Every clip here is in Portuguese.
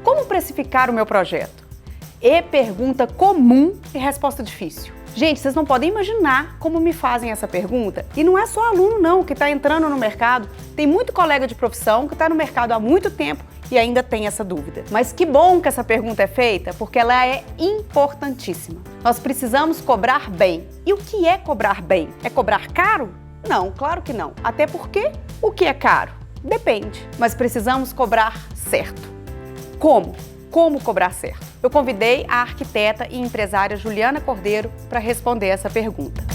Como precificar o meu projeto? Pergunta comum e resposta difícil. Gente, vocês não podem imaginar como me fazem essa pergunta. E não é só aluno não que está entrando no mercado. Tem muito colega de profissão que está no mercado há muito tempo e ainda tem essa dúvida. Mas que bom que essa pergunta é feita, porque ela é importantíssima. Nós precisamos cobrar bem. E o que é cobrar bem? É cobrar caro? Não, claro que não. Até porque o que é caro? Depende. Mas precisamos cobrar certo. Como? Como cobrar certo? Eu convidei a arquiteta e empresária Juliana Cordeiro para responder essa pergunta.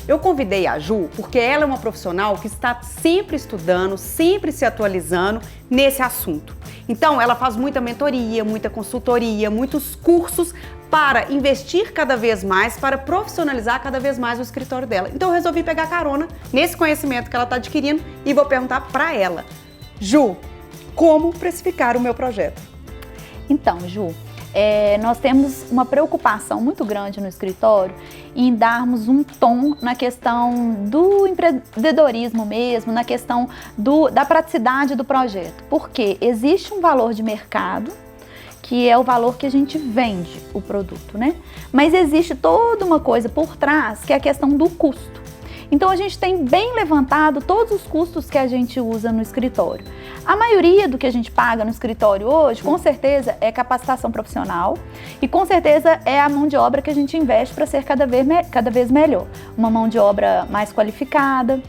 Eu convidei a Ju porque ela é uma profissional que está sempre estudando, sempre se atualizando nesse assunto. Então, ela faz muita mentoria, muita consultoria, muitos cursos para investir cada vez mais, para profissionalizar cada vez mais o escritório dela. Então, eu resolvi pegar carona nesse conhecimento que ela está adquirindo e vou perguntar para ela. Ju, como precificar o meu projeto? Então, Ju, nós temos uma preocupação muito grande no escritório em darmos um tom na questão do empreendedorismo mesmo, na questão da praticidade do projeto. Porque existe um valor de mercado, que é o valor que a gente vende o produto, né? Mas existe toda uma coisa por trás, que é a questão do custo. Então, a gente tem bem levantado todos os custos que a gente usa no escritório. A maioria do que a gente paga no escritório hoje, com certeza, é capacitação profissional e com certeza é a mão de obra que a gente investe para ser cada vez melhor. Uma mão de obra mais qualificada,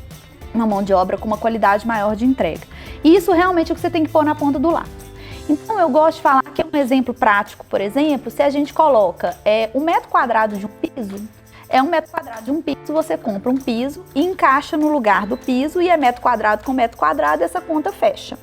uma mão de obra com uma qualidade maior de entrega. E isso realmente é o que você tem que pôr na ponta do lápis. Então, eu gosto de falar que um exemplo prático, por exemplo, se a gente coloca 1 metro quadrado de um piso, 1 metro quadrado de um piso, você compra um piso e encaixa no lugar do piso e é metro quadrado com metro quadrado, essa conta fecha.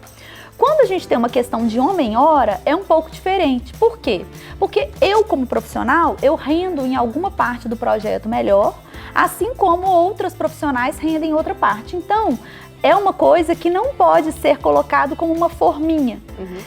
Quando a gente tem uma questão de homem-hora, é um pouco diferente. Por quê? Porque eu, como profissional, eu rendo em alguma parte do projeto melhor, assim como outras profissionais rendem em outra parte. Então, é uma coisa que não pode ser colocado como uma forminha.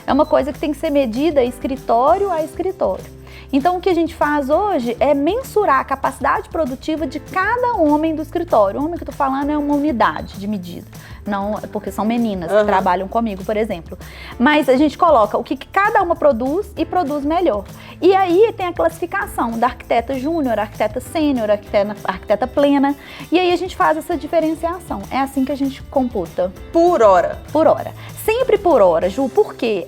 É uma coisa que tem que ser medida escritório a escritório. Então, o que a gente faz hoje é mensurar a capacidade produtiva de cada homem do escritório. O homem que eu tô falando é uma unidade de medida, não porque são meninas que trabalham comigo, por exemplo. Mas a gente coloca o que cada uma produz e produz melhor. E aí tem a classificação da arquiteta júnior, arquiteta sênior, arquiteta plena. E aí a gente faz essa diferenciação. É assim que a gente computa. Por hora? Por hora. Sempre por hora, Ju, porque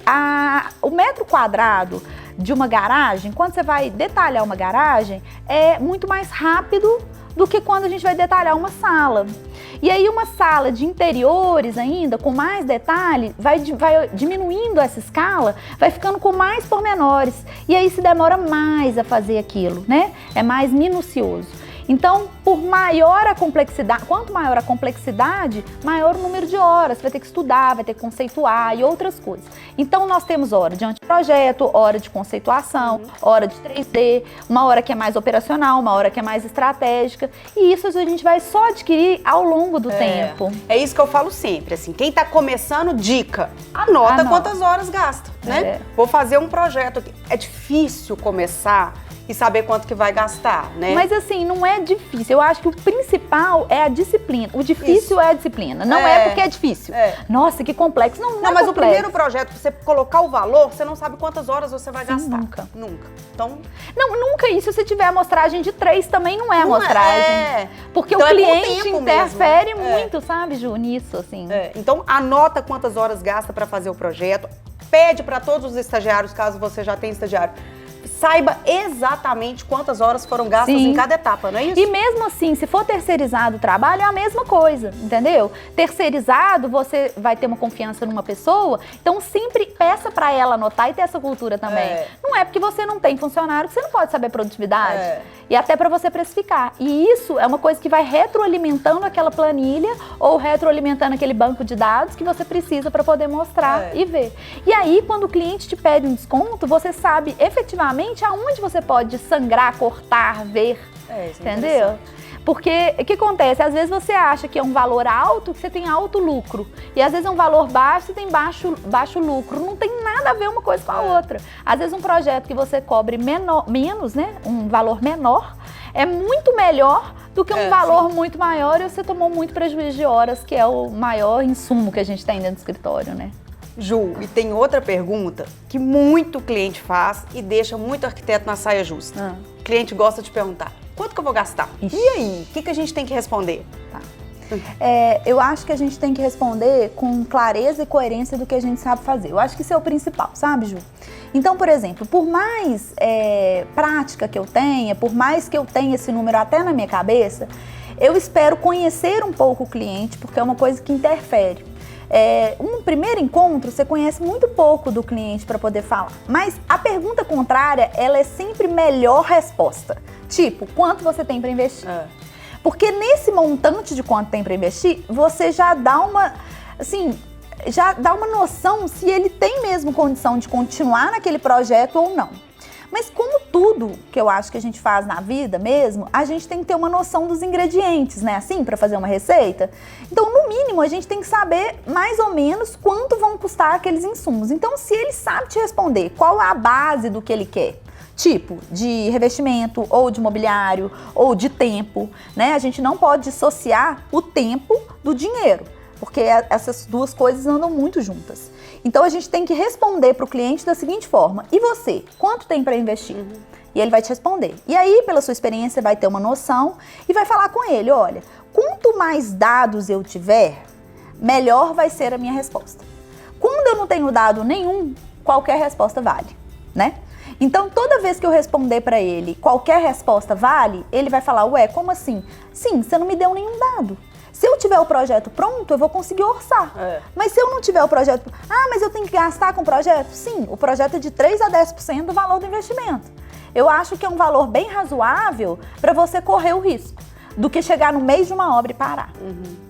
o metro quadrado de uma garagem, quando você vai detalhar uma garagem, é muito mais rápido do que quando a gente vai detalhar uma sala. E aí uma sala de interiores ainda, com mais detalhe, vai diminuindo essa escala, vai ficando com mais pormenores. E aí se demora mais a fazer aquilo, né? É mais minucioso. Então, por maior a complexidade, quanto maior a complexidade, maior o número de horas. Você vai ter que estudar, vai ter que conceituar e outras coisas. Então, nós temos hora de anteprojeto, hora de conceituação, hora de 3D, uma hora que é mais operacional, uma hora que é mais estratégica. E isso a gente vai só adquirir ao longo do tempo. É isso que eu falo sempre, assim, quem tá começando, dica, anota quantas horas gasta, né? Vou fazer um projeto aqui. É difícil começar e saber quanto que vai gastar, né? Mas assim, não é difícil. Eu acho que o principal é a disciplina. O difícil é a disciplina. Não é porque é difícil. Nossa, que complexo. Não é mas complexo. O primeiro projeto, pra você colocar o valor, você não sabe quantas horas você vai gastar. Nunca. Então... Não, nunca. E se você tiver amostragem de 3, também não é amostragem. Porque então o cliente interfere muito, sabe, Ju, nisso, assim. Então, anota quantas horas gasta pra fazer o projeto. Pede pra todos os estagiários, caso você já tenha estagiário, saiba exatamente quantas horas foram gastas em cada etapa, não é isso? E mesmo assim, se for terceirizado o trabalho, é a mesma coisa, entendeu? Terceirizado, você vai ter uma confiança numa pessoa, então sempre peça para ela anotar e ter essa cultura também. Não é porque você não tem funcionário que você não pode saber produtividade. E até para você precificar. E isso é uma coisa que vai retroalimentando aquela planilha ou retroalimentando aquele banco de dados que você precisa para poder mostrar e ver. E aí, quando o cliente te pede um desconto, você sabe efetivamente aonde você pode sangrar, cortar, ver, entendeu? Porque o que acontece? Às vezes você acha que é um valor alto, que você tem alto lucro. E às vezes é um valor baixo, você tem baixo lucro. Não tem nada a ver uma coisa com a outra. Às vezes um projeto que você cobre menos, né? Um valor menor, é muito melhor do que um valor muito maior e você tomou muito prejuízo de horas, que é o maior insumo que a gente tem dentro do escritório, né? Ju, e tem outra pergunta que muito cliente faz e deixa muito arquiteto na saia justa. O cliente gosta de perguntar, quanto que eu vou gastar? Ixi. E aí, o que a gente tem que responder? Tá. Eu acho que a gente tem que responder com clareza e coerência do que a gente sabe fazer. Eu acho que isso é o principal, sabe, Ju? Então, por exemplo, por mais prática que eu tenha, por mais que eu tenha esse número até na minha cabeça, eu espero conhecer um pouco o cliente, porque é uma coisa que interfere. Um primeiro encontro, você conhece muito pouco do cliente para poder falar. Mas a pergunta contrária, ela é sempre melhor resposta. Tipo, quanto você tem para investir? Porque nesse montante de quanto tem para investir, você já dá uma, assim, já dá uma noção se ele tem mesmo condição de continuar naquele projeto ou não. Mas como tudo que eu acho que a gente faz na vida mesmo, a gente tem que ter uma noção dos ingredientes, né? Assim, para fazer uma receita. Então, no mínimo, a gente tem que saber mais ou menos quanto vão custar aqueles insumos. Então, se ele sabe te responder qual é a base do que ele quer, tipo de revestimento, ou de mobiliário, ou de tempo, né? A gente não pode dissociar o tempo do dinheiro, porque essas duas coisas andam muito juntas. Então, a gente tem que responder para o cliente da seguinte forma: e você, quanto tem para investir? E ele vai te responder. E aí, pela sua experiência, você vai ter uma noção e vai falar com ele: olha, quanto mais dados eu tiver, melhor vai ser a minha resposta. Quando eu não tenho dado nenhum, qualquer resposta vale, né? Então, toda vez que eu responder para ele qualquer resposta vale, ele vai falar: ué, como assim? Sim, você não me deu nenhum dado. Se eu tiver o projeto pronto, eu vou conseguir orçar. Mas se eu não tiver o projeto... mas eu tenho que gastar com o projeto? Sim, o projeto é de 3 a 10% do valor do investimento. Eu acho que é um valor bem razoável para você correr o risco, do que chegar no meio de uma obra e parar.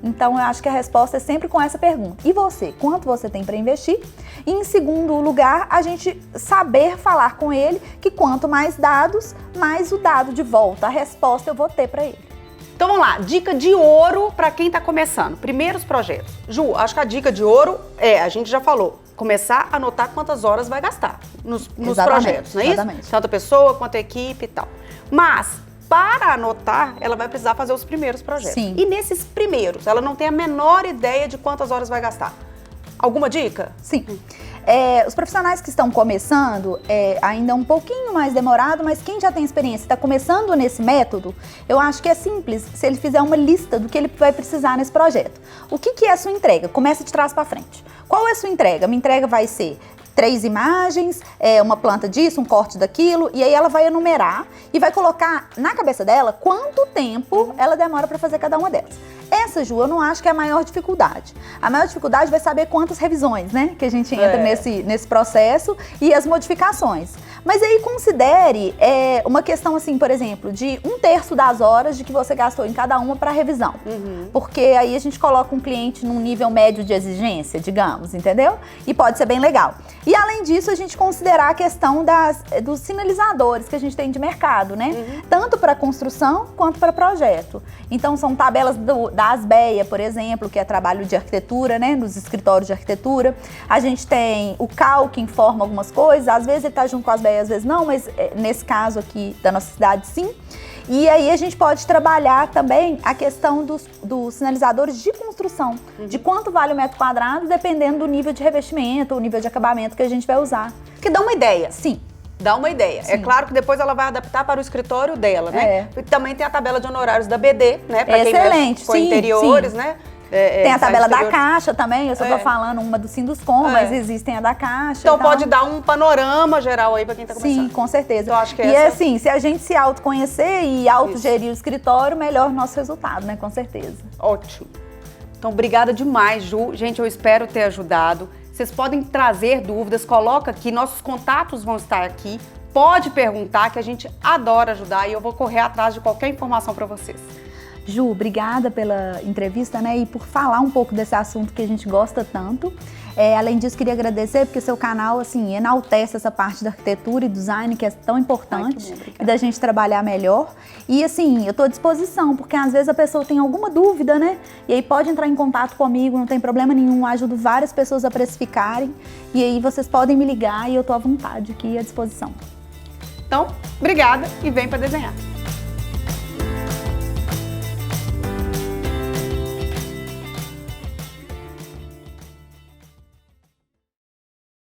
Então, eu acho que a resposta é sempre com essa pergunta. E você? Quanto você tem para investir? E, em segundo lugar, a gente saber falar com ele que quanto mais dados, mais o dado de volta. A resposta eu vou ter para ele. Então vamos lá, dica de ouro para quem está começando. Primeiros projetos. Ju, acho que a dica de ouro a gente já falou, começar a anotar quantas horas vai gastar nos projetos, não é exatamente. Isso? Tanto a pessoa quanto a equipe e tal. Mas, para anotar, ela vai precisar fazer os primeiros projetos. Sim. E nesses primeiros, ela não tem a menor ideia de quantas horas vai gastar. Alguma dica? Sim. Os profissionais que estão começando, ainda é um pouquinho mais demorado, mas quem já tem experiência, está começando nesse método, eu acho que é simples se ele fizer uma lista do que ele vai precisar nesse projeto. O que é a sua entrega? Começa de trás para frente. Qual é a sua entrega? Minha entrega vai ser 3 imagens, uma planta disso, um corte daquilo, e aí ela vai enumerar e vai colocar na cabeça dela quanto tempo ela demora para fazer cada uma delas. Essa, Ju, eu não acho que é a maior dificuldade. A maior dificuldade vai saber quantas revisões, né, que a gente entra nesse processo e as modificações. Mas aí considere uma questão assim, por exemplo, de 1/3 das horas de que você gastou em cada uma para revisão. Porque aí a gente coloca um cliente num nível médio de exigência, digamos, entendeu? E pode ser bem legal. E além disso, a gente considerar a questão dos sinalizadores que a gente tem de mercado, né? Tanto para construção quanto para projeto. Então, são tabelas da Asbeia, por exemplo, que é trabalho de arquitetura, né? Nos escritórios de arquitetura. A gente tem o CAL, que informa algumas coisas. Às vezes ele está junto com a Asbeia, às vezes não, mas nesse caso aqui da nossa cidade, sim. E aí a gente pode trabalhar também a questão dos sinalizadores de construção, de quanto vale o metro quadrado, dependendo do nível de revestimento, o nível de acabamento que a gente vai usar. Que dá uma ideia. Sim. Dá uma ideia. Sim. É claro que depois ela vai adaptar para o escritório dela, né? E também tem a tabela de honorários da BD, né? Para quem mexe com interiores, né? Tem a tabela da Caixa também, eu só tô falando uma do Sinduscom, mas existem a da Caixa. Então pode dar um panorama geral aí para quem tá começando. Sim, com certeza. Então acho que e assim, se a gente se autoconhecer e autogerir o escritório, melhor o nosso resultado, né? Com certeza. Ótimo. Então, obrigada demais, Ju. Gente, eu espero ter ajudado. Vocês podem trazer dúvidas, coloca aqui, nossos contatos vão estar aqui. Pode perguntar, que a gente adora ajudar e eu vou correr atrás de qualquer informação para vocês. Ju, obrigada pela entrevista, né, e por falar um pouco desse assunto que a gente gosta tanto. Além disso, queria agradecer porque seu canal, assim, enaltece essa parte da arquitetura e design que é tão importante e da gente trabalhar melhor. E, assim, eu estou à disposição, porque às vezes a pessoa tem alguma dúvida, né, e aí pode entrar em contato comigo, não tem problema nenhum, ajudo várias pessoas a precificarem e aí vocês podem me ligar e eu estou à vontade aqui à disposição. Então, obrigada e vem para desenhar.